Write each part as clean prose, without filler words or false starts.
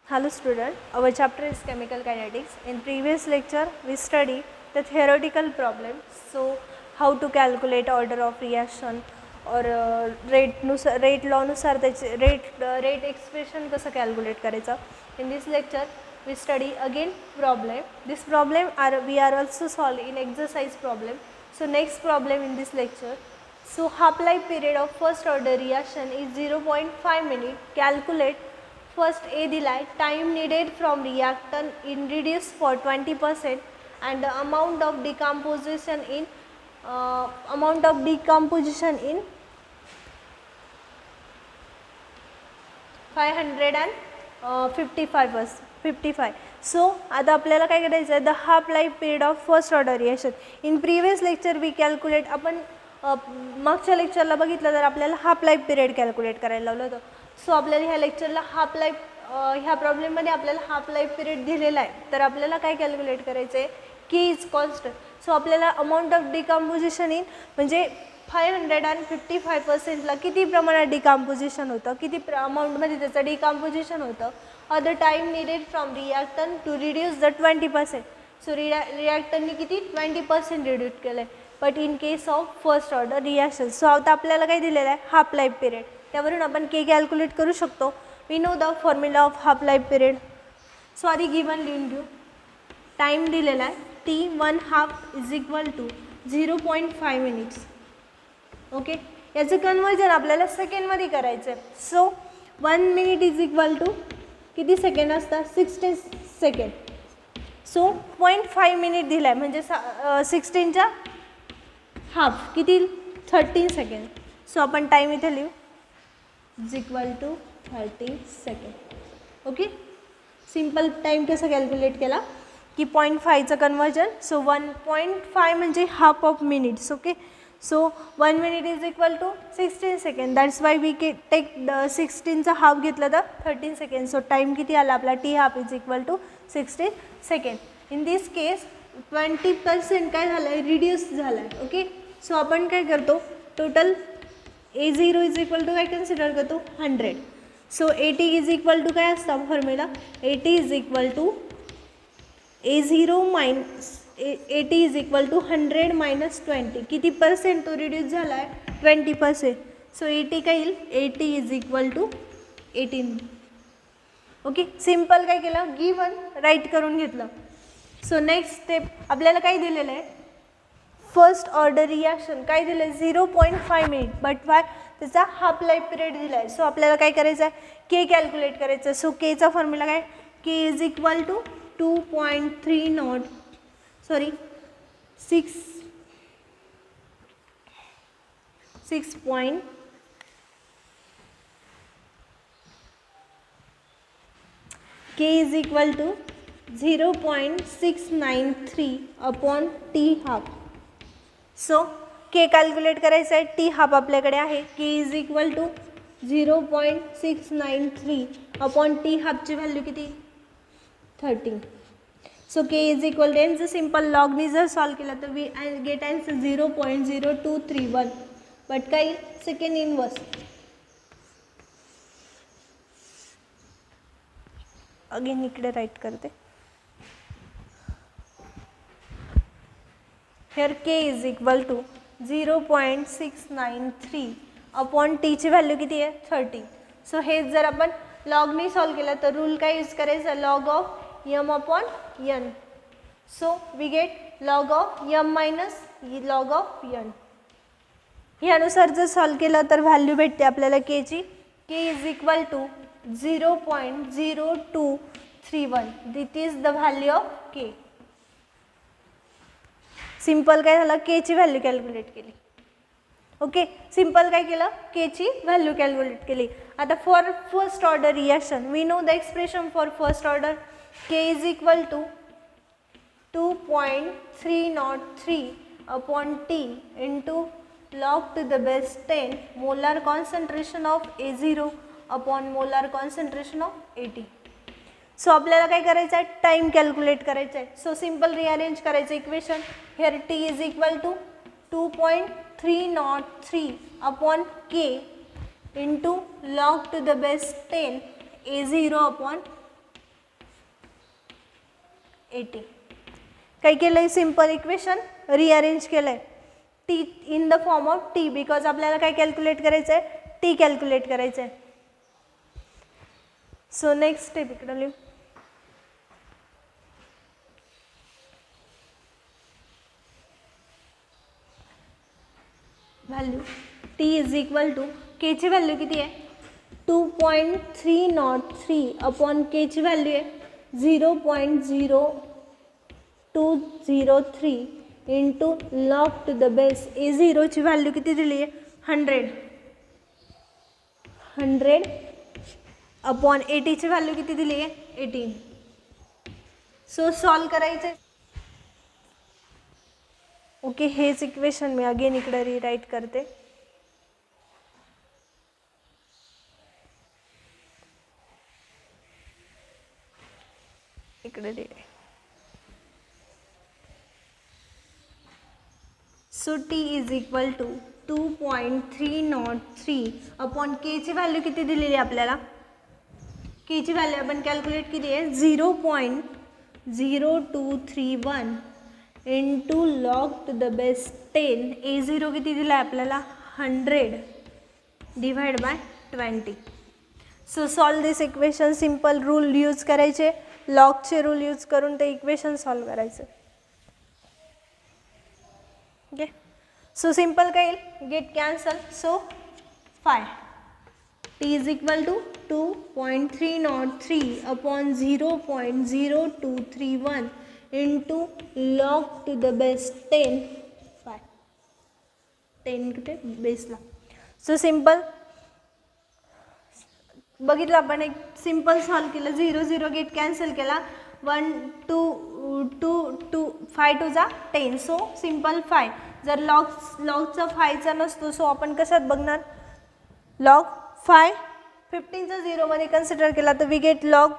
Hello student, our chapter is chemical kinetics. In previous lecture we study the theoretical problem. So how to calculate order of reaction or rate law नुसार त्याचे rate expression कसं calculate करायचं. In this lecture we study again problem. This problem we are also solve in exercise problem. So next problem in this lecture. So half life period of first order reaction is 0.5 minute. Calculate first A दिलाय time needed from reactant in reduce for 20% and the amount of decomposition in 555. So आता आपल्याला काय करायचं आहे, the half life period of first order reaction. In previous lecture we calculate आपण मागच्या लेक्चरला बघितलं तर आपल्याला हाफ लाईफ पिरियड कॅल्क्युलेट करायला लावलं होतं. सो आपल्याला ह्या लेक्चरला हाफ लाईफ ह्या प्रॉब्लेममध्ये आपल्याला हाफ लाईफ पिरियड दिलेला आहे. तर आपल्याला काय कॅल्क्युलेट करायचं आहे, की इज कॉन्स्टंट. सो आपल्याला अमाऊंट ऑफ डिकम्पोजिशन इन म्हणजे 555%ला किती प्रमाणात डिकम्पोजिशन होतं, किती अमाऊंटमध्ये त्याचं डिकम्पोजिशन होतं, the time needed from reactant to reduce the 20%. So रिॲक्टनने किती 20% रिड्यूस केलं आहे. But in case of first order reaction. So आता आपल्याला काय दिलेलं आहे, हाफ लाईफ पिरियड. त्यावरून आपण के कॅल्क्युलेट करू शकतो. We know the formula of half life period. So आधी गिवन लिहून घेऊ. टाईम दिलेला आहे T1/2 is equal to 0.5 minutes. Okay, याचं कन्वर्जन आपल्याला सेकंडमध्ये करायचं आहे. So 1 minute is equal to किती सेकंड असतात, 16 सेकंड. सो 0.5 मिनिट दिला आहे म्हणजे 16च्या हाफ किती 13 सेकंड. सो आपण टाईम इथे लिहू is equal to 30 second. Okay, simple time कसं कॅल्क्युलेट केला की 0.5चं कन्वर्जन. सो 1.5 म्हणजे half of minutes. Okay, so 1 minute is equal to 16 second. That's why we take 16चा हाफ घेतलं तर 13 सेकंड. सो टाईम किती आला आपला, T half is equal to 16 second. In this case 20% काय झालं आहे, रिड्यूस झालं आहे. ओके, सो आपण काय करतो, total A0 is equal to काय कन्सिडर करतो, 100. सो 80 इज इक्वल टू काय असतं formula, 80 is equal to A0 minus 80 is equal to 100 minus 20. किती पर्सेंट तो रिड्यूस झाला आहे, 20%. सो 80 काय येईल, 80 is equal to 18. Okay, simple काय केलं, गिवन राईट करून घेतलं. सो नेक्स्ट स्टेप आपल्याला काय दिलेलं आहे, फर्स्ट ऑर्डर रिॲक्शन काय दिलं आहे, 0.5 मिनिट. बट वाय, त्याचा हाफ लाईफ पिरियड दिला आहे. सो आपल्याला काय करायचं आहे, के कॅल्क्युलेट करायचं आहे. सो केचा फॉर्म्युला काय, K is equal to 2.30 sorry 6 point K is equal to 0.693 upon T half. So K calculate करायचं आहे, टी हाफ आपल्याकडे आहे. K is equal to 0.693 upon T हाफची व्हॅल्यू किती, 13. So K is equal to यांचं simple लॉगनी जर solve केलं तर वी गेट आन्सर 0.0231. बट काही सेकंड इनवर्स. अगेन इकडे राईट करते. Here K is equal to 0.693 upon टीची व्हॅल्यू किती आहे, 13. सो हे जर आपण लॉगनी सॉल्व केलं तर रूल काय यूज करायचा, log of m upon n. So we get log of m minus log of n. ह्यानुसार जर सॉल्व केलं तर व्हॅल्यू भेटते आपल्याला केची. K is equal to 0.0231. This is the value of K. Simple काय झालं, केची व्हॅल्यू कॅल्क्युलेट केली. ओके, सिम्पल काय केलं, केची व्हॅल्यू कॅल्क्युलेट केली. आता for first order reaction we know the expression for first order. K is equal to 2.303 upon T into log to the base 10 molar concentration of A0 upon molar concentration of AT. So आपल्याला काय करायचं आहे, time calculate करायचं आहे. So simple rearrange करायचं equation. Here T is equal to 2.303 upon K into log to the base 10 A0 upon 80. काय केलं आहे, सिम्पल इक्वेशन रिअरेंज केलं आहे T in the form of T, because आपल्याला काय कॅल्क्युलेट करायचं आहे, टी कॅल्क्युलेट करायचं आहे. सो नेक्स्ट स्टेप इकडे लिहू. Value T is equal to केची व्हॅल्यू किती आहे, 2.303 अपॉन केची व्हॅल्यू आहे 0.0203 into log to the base A0ची व्हॅल्यू किती दिली आहे, 100 अपॉन 80ची व्हॅल्यू किती दिली आहे, 18. सो सॉल्व करायचं आहे. ओके, हेच इक्वेशन मी अगेन इकडे रिराईट करते. इकडे so T is equal to 2.303 upon केची व्हॅल्यू किती दिलेली आहे आपल्याला, केची व्हॅल्यू आपण कॅल्क्युलेट केली आहे 0.0231 into log to the base 10. A0 किती दिला आहे आपल्याला, 100 divide by 20. So solve this equation. Simple rule use करायचे, लॉगचे रूल यूज करून ते इक्वेशन सॉल्व करायचं. ओके, सो सिम्पल काय येईल, get cancel. So 5 T is equal to 2.303 upon 0.0231 into log to the base 10. 10 कुठे बेसला. सो सिम्पल बघितलं आपण, एक सिम्पल सॉल्व केलं, 0 0 गेट कॅन्सल केला, 1 2 2 2 5 2 जा 10. So simple 5. जर लॉगचा 5चा नसतो, सो आपण कशात बघणार, लॉग 5 15चा 0मध्ये कन्सिडर केला तर we get log.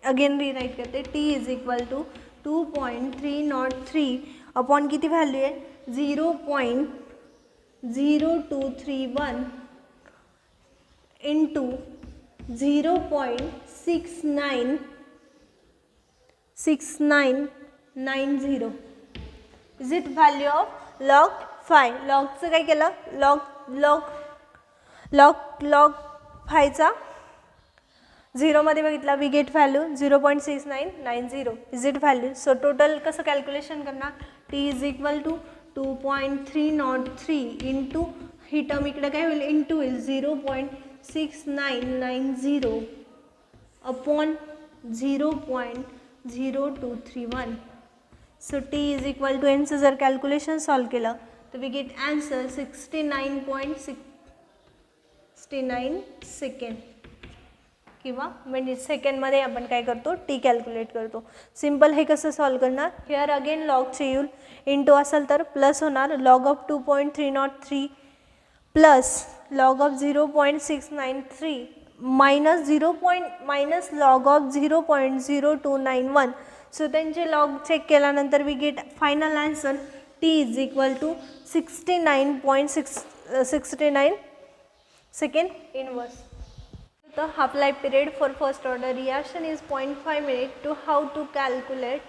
Again rewrite करते, T is equal to 2.303 upon किती व्हॅल्यू आहे, 0.0231 into 0.6990 is it value of log 5. लॉगचं काय केलं, लॉग 5चा 0मध्ये बघितला, we get value 0.6990 is it value. So total कसं कॅल्क्युलेशन करणार, T is equal to 2.303 into ही टर्म इकडे काय होईल, इंटू होईल 0.6990 upon 0.0231. So T is equal to, यांचं जर कॅल्क्युलेशन सॉल्व केलं तर वी गेट आन्सर 69.69 सेकंड किंवा मिनिट. सेकंडमध्ये आपण काय करतो, टी कॅल्क्युलेट करतो. सिम्पल हे कसं सॉल्व करणार, हेअर अगेन लॉगचे येईल, इंटू असेल तर प्लस होणार, log of 2.303 plus log of 0.693 minus log of 0.0291. So त्यांचे लॉग चेक केल्यानंतर we get final answer T is equal to 69.69 second inverse. The half-life period for first order reaction is 0.5 minute. To how to calculate?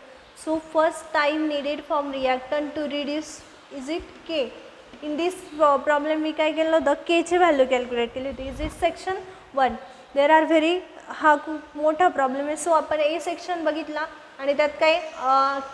So first time needed from reactant to reduce is it K. In this problem we काय केलं होतं, K ची value calculate केली होती. Is it section 1. There are very, हा खूप मोठा problem आहे. सो आपण ए सेक्शन बघितला आणि त्यात काय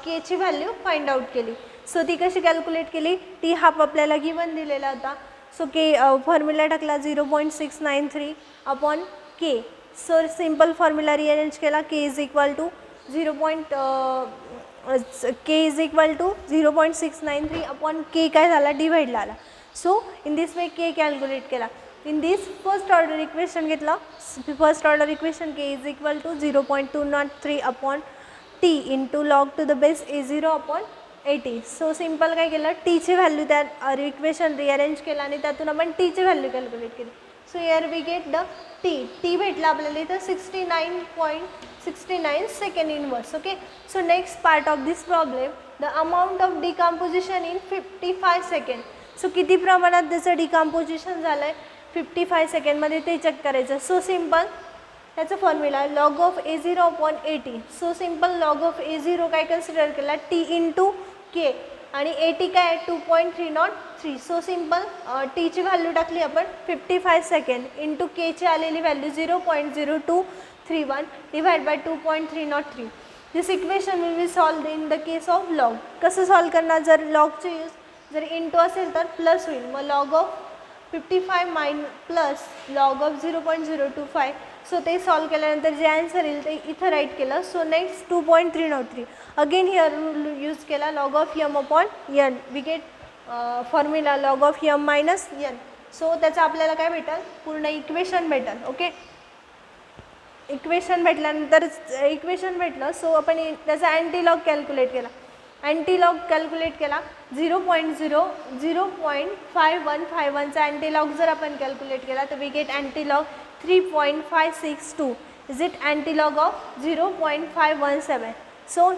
K ची व्हॅल्यू फाइंड आउट केली. सो ती कशी कॅल्क्युलेट केली, टी हाफ आपल्याला गिवन दिलेला होता. सो के फॉर्म्युला टाकला 0.693 upon K. So simple formula rearrange केला, K is equal to 0.693 upon K काय झाला, डिवाइडला आला. So in this way K calculate केला. In this first order equation घेतला, first order equation K is equal to 0.203 upon T into log to the base A0 upon 80. So simple काय केलं, टीची value त्या इक्वेशन रिअरेंज केला आणि त्यातून आपण टीची व्हॅल्यू कॅल्क्युलेट केली. So here we get the T भेटला आपल्याला इथं 69.69 second inverse. Okay, so next part of this problem, the amount of decomposition in 55 second. So किती प्रमाणात त्याचं डिकम्पोजिशन झालं आहे 55 सेकंडमध्ये ते चेक करायचं. सो सिम्पल त्याचा formula log of A0 upon AT. So simple log of A0 काय consider केला T इंटू के आणि AT काय 2.303. सो सिम्पल टीची व्हॅल्यू टाकली आपण 55 सेकंड इंटू केची आलेली value 0.0231 divide by 2.303. This equation will be solve in the case of log. कसं सॉल्व करणार, जर लॉगचे यूज जर इंटू असेल तर प्लस होईल. मग log of 55 plus log of 0.025. So ते सॉल्व केल्यानंतर जे आन्सर येईल ते इथं राईट केलं. So next 2.303 again here rule use केला log of m upon n. We get formula log of m minus n. So त्याचं आपल्याला काय भेटेल, पूर्ण इक्वेशन भेटेल. ओके, इक्वेशन भेटल्यानंतर इक्वेशन भेटलं. सो आपण त्याचा अँटीलॉग कॅल्क्युलेट केला. अँटीलॉग कॅल्क्युलेट केला 0.5151चा अँटीलॉग जर आपण कॅल्क्युलेट केला तर we get antilog 3.562. Is it antilog of 0.517. So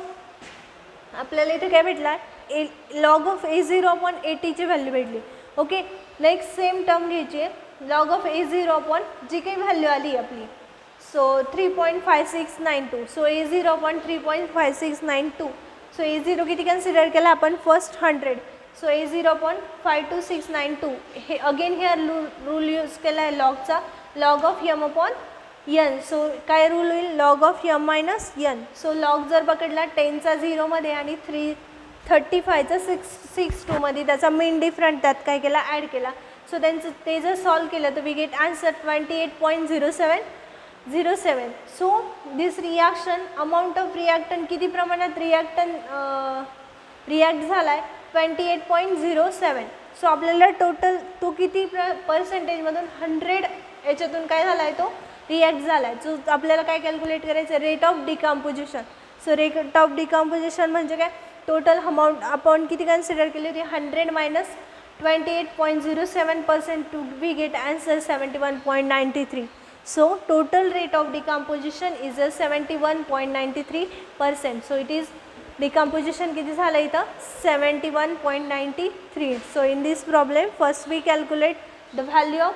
आपल्याला इथे काय भेटला, लॉग ऑफ A0 अपॉन ATची व्हॅल्यू भेटली. ओके, नेक्स्ट सेम टर्म घ्यायची आहे लॉग ऑफ A0 अपॉन जी काही व्हॅल्यू आली आपली. So 3.5692. So A0 upon 3.5692. So A0 किती कन्सिडर केला आपण, फर्स्ट 100. So A0 upon 52692. हे अगेन हेअर रूल यूज केला आहे लॉगचा log of m upon n. So काय रूल होईल, log of m minus n. So log जर पकडला 10चा 0मध्ये आणि 35चा 662मध्ये त्याचा मेन डिफरंट त्यात काय केला, ॲड केला. सो त्यांचं ते जर सॉल्व केलं तर we get answer 28.0707. So this reaction amount of reactant किती प्रमाणात रिॲक्ट झाला आहे 28.07. सो आपल्याला टोटल तो किती पर्सेंटेजमधून 100 याच्यातून काय झाला आहे, तो रिॲक्ट झाला आहे. जो आपल्याला काय कॅल्क्युलेट करायचं, rate of decomposition. So rate of decomposition म्हणजे काय, टोटल अमाऊंट आपण किती कन्सिडर केली होती 100 minus 28.07% to we get answer 71.93. So total rate of decomposition is a 71.93%. So it is decomposition किती झालं इथं 71.93. So in this problem first we calculate the value of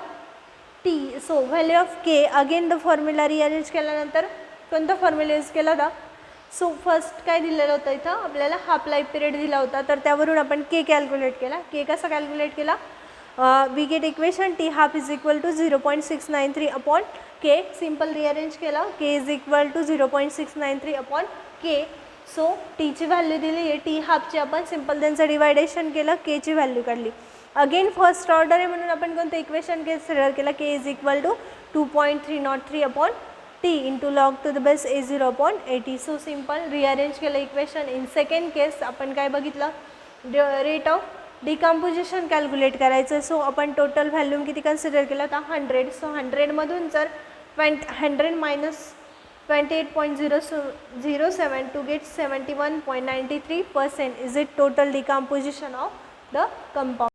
T. So value of K, again the formula rearrange केल्यानंतर कोणता formula use केला होता. So first काय दिलेलं होतं इथं आपल्याला हाफ लाईफ पिरियड दिला होता, तर त्यावरून आपण के कॅल्क्युलेट केला. के कसा कॅल्क्युलेट केला, we get equation T half is equal to 0.693 upon K. Simple rearrange केला, K is equal to 0.693 upon K. So टीची व्हॅल्यू दिली आहे, टी हाफची आपण सिम्पल त्यांचं डिवायडेशन केलं, केची व्हॅल्यू काढली. अगेन फर्स्ट ऑर्डर आहे म्हणून आपण कोणतं इक्वेशन कन्सिडर केलं, K is equal to 2.303 upon T into log to the base A0 upon AT. So simple rearrange केलं इक्वेशन. इन सेकंड केस आपण काय बघितलं, रेट ऑफ डिकम्पोजिशन कॅल्क्युलेट करायचं. सो आपण टोटल व्हॅल्यूम किती कन्सिडर केलं तर 100. सो 100मधून जर 100 minus 28.007 to get 71.93% is it total decomposition of the compound.